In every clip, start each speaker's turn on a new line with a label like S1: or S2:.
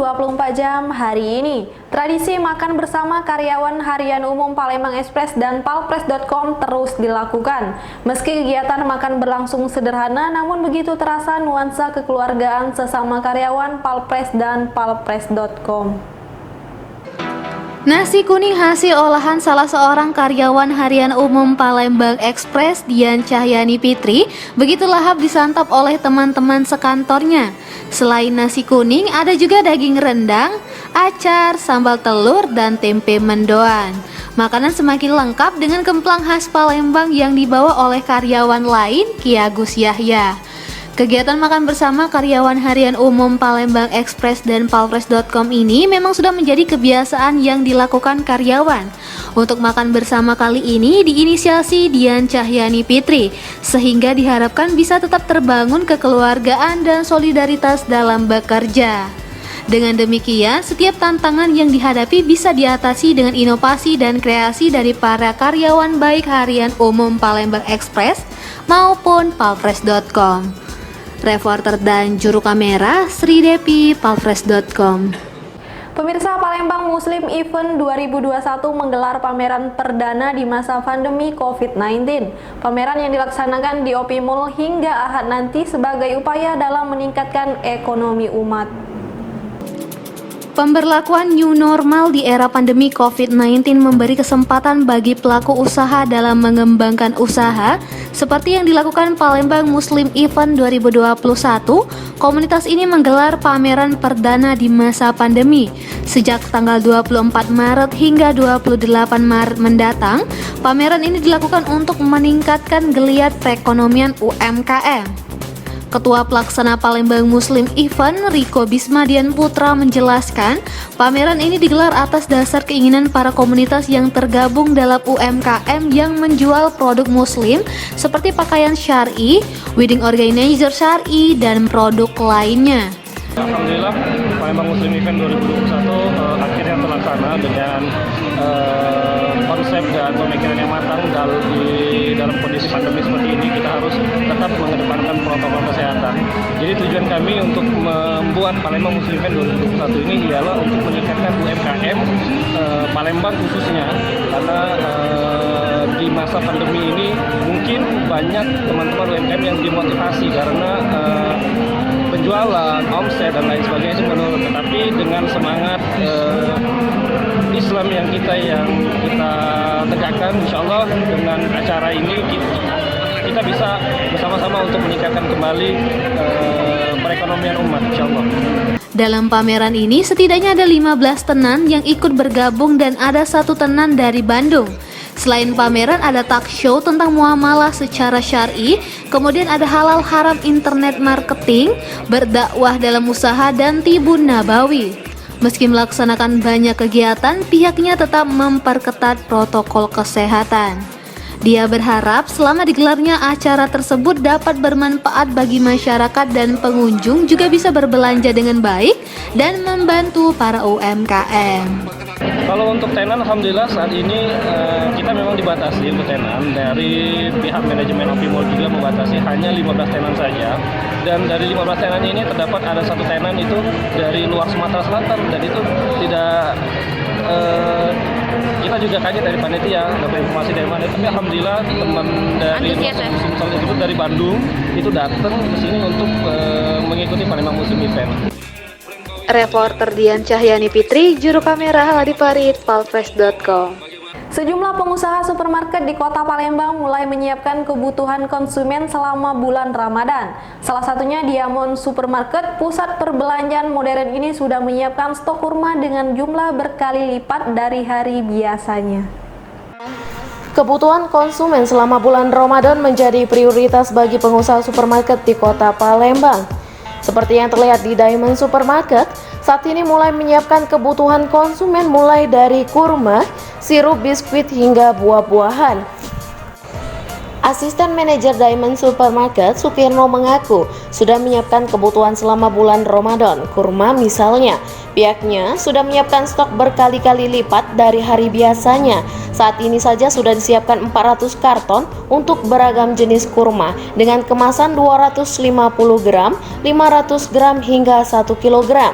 S1: 24 jam hari ini. Tradisi makan bersama karyawan harian umum Palembang Express dan palpres.com terus dilakukan. Meski kegiatan makan berlangsung sederhana, namun begitu terasa nuansa kekeluargaan sesama karyawan Palpres dan palpres.com.
S2: Nasi kuning hasil olahan salah seorang karyawan harian umum Palembang Express, Dian Cahyani Fitri, begitu lahap disantap oleh teman-teman sekantornya. Selain nasi kuning, ada juga daging rendang, acar, sambal telur, dan tempe mendoan. Makanan semakin lengkap dengan kemplang khas Palembang yang dibawa oleh karyawan lain, Ki Agus Yahya. Kegiatan makan bersama karyawan harian umum Palembang Express dan palpres.com ini memang sudah menjadi kebiasaan yang dilakukan karyawan. Untuk makan bersama kali ini diinisiasi Dian Cahyani Fitri, sehingga diharapkan bisa tetap terbangun kekeluargaan dan solidaritas dalam bekerja. Dengan demikian, setiap tantangan yang dihadapi bisa diatasi dengan inovasi dan kreasi dari para karyawan baik harian umum Palembang Express maupun palpres.com. Reporter dan juru kamera Sri Depi, palpres.com.
S1: Pemirsa, Palembang Muslim Event 2021 menggelar pameran perdana di masa pandemi COVID-19. Pameran yang dilaksanakan di OP Mall hingga Ahad nanti sebagai upaya dalam meningkatkan ekonomi umat.
S2: Pemberlakuan new normal di era pandemi COVID-19 memberi kesempatan bagi pelaku usaha dalam mengembangkan usaha seperti yang dilakukan Palembang Muslim Event 2021. Komunitas ini menggelar pameran perdana di masa pandemi. Sejak tanggal 24 Maret hingga 28 Maret mendatang, pameran ini dilakukan untuk meningkatkan geliat perekonomian UMKM. Ketua Pelaksana Palembang Muslim Event, Riko Bismadian Putra, menjelaskan pameran ini digelar atas dasar keinginan para komunitas yang tergabung dalam UMKM yang menjual produk muslim seperti pakaian syar'i, wedding organizer syar'i, dan produk lainnya.
S3: Alhamdulillah, Palembang Muslim Event 2021 akhirnya terlaksana dengan konsep dan pemikiran yang matang dalam kondisi pandemi seperti ini. Kita harus tetap mengedepankan protokol kesehatan. Jadi tujuan kami untuk membuat Palembang Muslim Event 2021 ini ialah untuk meningkatkan UMKM Palembang khususnya, karena di masa pandemi ini mungkin banyak teman-teman UMKM yang dimotivasi karena penjualan, omset dan lain sebagainya itu menurun, tetapi dengan semangat Islam yang kita tegakkan, insya Allah dengan acara ini kita bisa bersama-sama untuk meningkatkan kembali perekonomian umat, insya Allah.
S2: Dalam pameran ini setidaknya ada 15 tenan yang ikut bergabung dan ada 1 tenan dari Bandung. Selain pameran, ada talk show tentang muamalah secara syar'i, kemudian ada halal haram internet marketing, berdakwah dalam usaha, dan tibun nabawi. Meski melaksanakan banyak kegiatan, pihaknya tetap memperketat protokol kesehatan. Dia berharap selama digelarnya acara tersebut dapat bermanfaat bagi masyarakat dan pengunjung juga bisa berbelanja dengan baik dan membantu para UMKM.
S3: Kalau untuk tenan, alhamdulillah saat ini kita memang dibatasi untuk tenan. Dari pihak manajemen OP Mall juga membatasi hanya 15 tenan saja. Dan dari 15 tenan ini terdapat ada 1 tenan itu dari luar Sumatera Selatan, dan itu tidak kita juga kaget dari panitia, dapat informasi dari mana. Tapi alhamdulillah teman dari Muslim tersebut dari Bandung itu datang ke sini untuk mengikuti Palembang Muslim Event.
S2: Reporter Dian Cahyani Fitri, juru kamera Haladi Farid, palpres.com.
S1: Sejumlah pengusaha supermarket di kota Palembang mulai menyiapkan kebutuhan konsumen selama bulan Ramadan. Salah satunya Diamond Supermarket, pusat perbelanjaan modern ini sudah menyiapkan stok kurma dengan jumlah berkali lipat dari hari biasanya.
S4: Kebutuhan konsumen selama bulan Ramadan menjadi prioritas bagi pengusaha supermarket di kota Palembang. Seperti yang terlihat di Diamond Supermarket, saat ini mulai menyiapkan kebutuhan konsumen mulai dari kurma, sirup, biskuit, hingga buah-buahan. Asisten manajer Diamond Supermarket, Sukirno, mengaku sudah menyiapkan kebutuhan selama bulan Ramadan. Kurma misalnya, pihaknya sudah menyiapkan stok berkali-kali lipat dari hari biasanya. Saat ini saja sudah disiapkan 400 karton untuk beragam jenis kurma dengan kemasan 250 gram, 500 gram hingga 1 kilogram.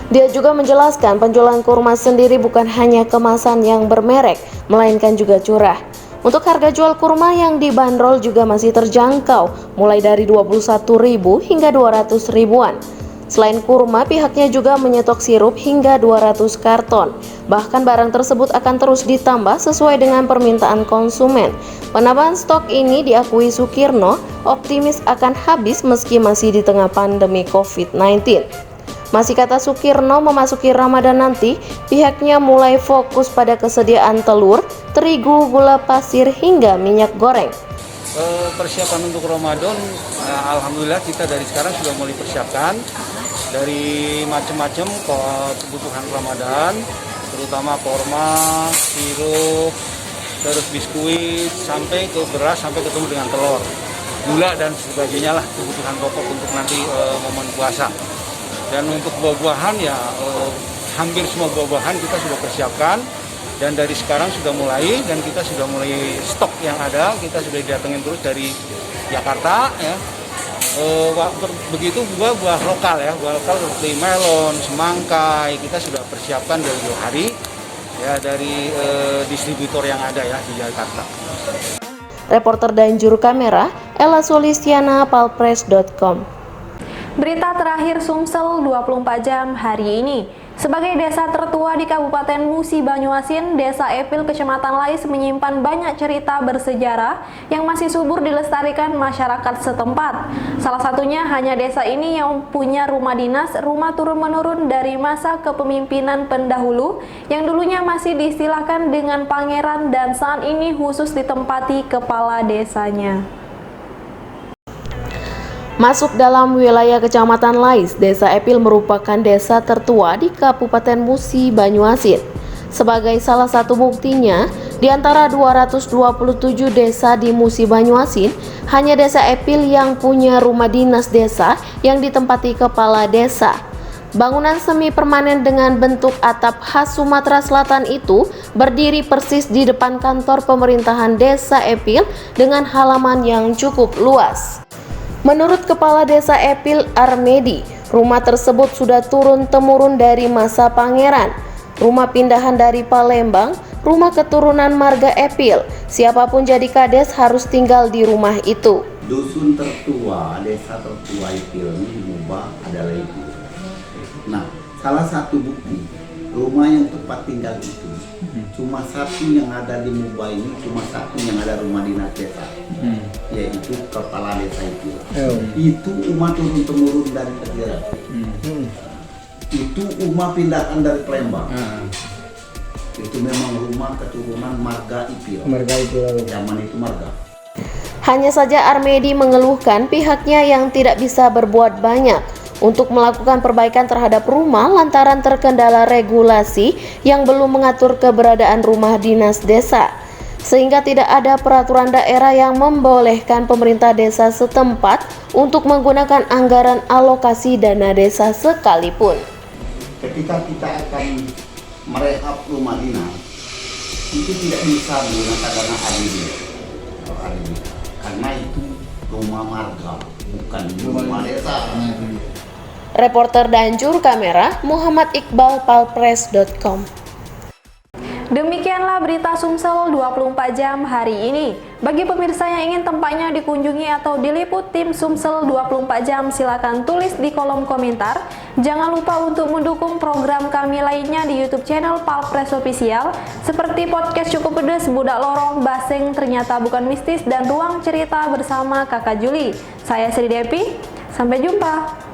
S4: Dia juga menjelaskan penjualan kurma sendiri bukan hanya kemasan yang bermerek, melainkan juga curah. Untuk harga jual kurma yang dibanderol juga masih terjangkau, mulai dari 21.000 hingga 200 ribuan. Selain kurma, pihaknya juga menyetok sirup hingga 200 karton. Bahkan barang tersebut akan terus ditambah sesuai dengan permintaan konsumen. Penambahan stok ini diakui Sukirno optimis akan habis meski masih di tengah pandemi COVID-19. Masih kata Sukirno, memasuki Ramadan nanti, pihaknya mulai fokus pada kesediaan telur, terigu, gula pasir, hingga minyak goreng.
S5: Persiapan untuk Ramadan, alhamdulillah kita dari sekarang sudah mulai persiapkan dari macam-macam kebutuhan Ramadan, terutama kurma, sirup, terus biskuit, sampai ke beras, sampai ketemu dengan telur, gula dan sebagainya lah, kebutuhan pokok untuk nanti momen puasa. Dan untuk buah-buahan ya hampir semua buah-buahan kita sudah persiapkan, dan dari sekarang sudah mulai, dan kita sudah mulai stok yang ada, kita sudah didatengin terus dari Jakarta ya. Begitu buah lokal ya, buah lokal seperti melon, semangka, kita sudah persiapkan dari 2 hari ya, dari distributor yang ada ya di Jakarta.
S4: Reporter dan juru kamera Ella Sulistiana, palpress.com.
S1: Berita terakhir Sumsel 24 jam hari ini. Sebagai desa tertua di Kabupaten Musi Banyuasin, Desa Epil Kecamatan Lais menyimpan banyak cerita bersejarah yang masih subur dilestarikan masyarakat setempat. Salah satunya hanya desa ini yang punya rumah dinas, rumah turun-menurun dari masa kepemimpinan pendahulu yang dulunya masih diistilahkan dengan pangeran dan saat ini khusus ditempati kepala desanya.
S4: Masuk dalam wilayah Kecamatan Lais, Desa Epil merupakan desa tertua di Kabupaten Musi Banyuasin. Sebagai salah satu buktinya, di antara 227 desa di Musi Banyuasin, hanya Desa Epil yang punya rumah dinas desa yang ditempati kepala desa. Bangunan semi permanen dengan bentuk atap khas Sumatera Selatan itu berdiri persis di depan kantor pemerintahan Desa Epil dengan halaman yang cukup luas. Menurut Kepala Desa Epil Armedi, rumah tersebut sudah turun-temurun dari masa pangeran. Rumah pindahan dari Palembang, rumah keturunan marga Epil. Siapapun jadi kades harus tinggal di rumah itu.
S6: Dusun tertua, desa tertua Epil ini diubah adalah itu. Nah, salah satu bukti rumah yang tempat tinggal itu cuma satu yang ada di Mubah ini, cuma satu yang ada rumah dinas desa, yaitu kepala desa itu. Itu umat turun-temurun dari negara. Itu umat pindahan dari Palembang. Itu memang rumah keturunan marga Ipil. Zaman itu marga.
S4: Hanya saja Armedi mengeluhkan pihaknya yang tidak bisa berbuat banyak untuk melakukan perbaikan terhadap rumah lantaran terkendala regulasi yang belum mengatur keberadaan rumah dinas desa, sehingga tidak ada peraturan daerah yang membolehkan pemerintah desa setempat untuk menggunakan anggaran alokasi dana desa sekalipun.
S6: Ketika kita akan merehab rumah dinas, itu tidak bisa menggunakan dana ADD, karena itu rumah marga, bukan rumah desa.
S4: Reporter dan juru kamera Muhammad Iqbal, palpress.com.
S1: Demikianlah berita Sumsel 24 jam hari ini. Bagi pemirsa yang ingin tempatnya dikunjungi atau diliput tim Sumsel 24 jam, silakan tulis di kolom komentar. Jangan lupa untuk mendukung program kami lainnya di YouTube channel Palpress Official seperti podcast Cukup Pedes, Budak Lorong, Baseng Ternyata Bukan Mistis, dan Ruang Cerita bersama Kakak Juli. Saya Sri Depi, sampai jumpa.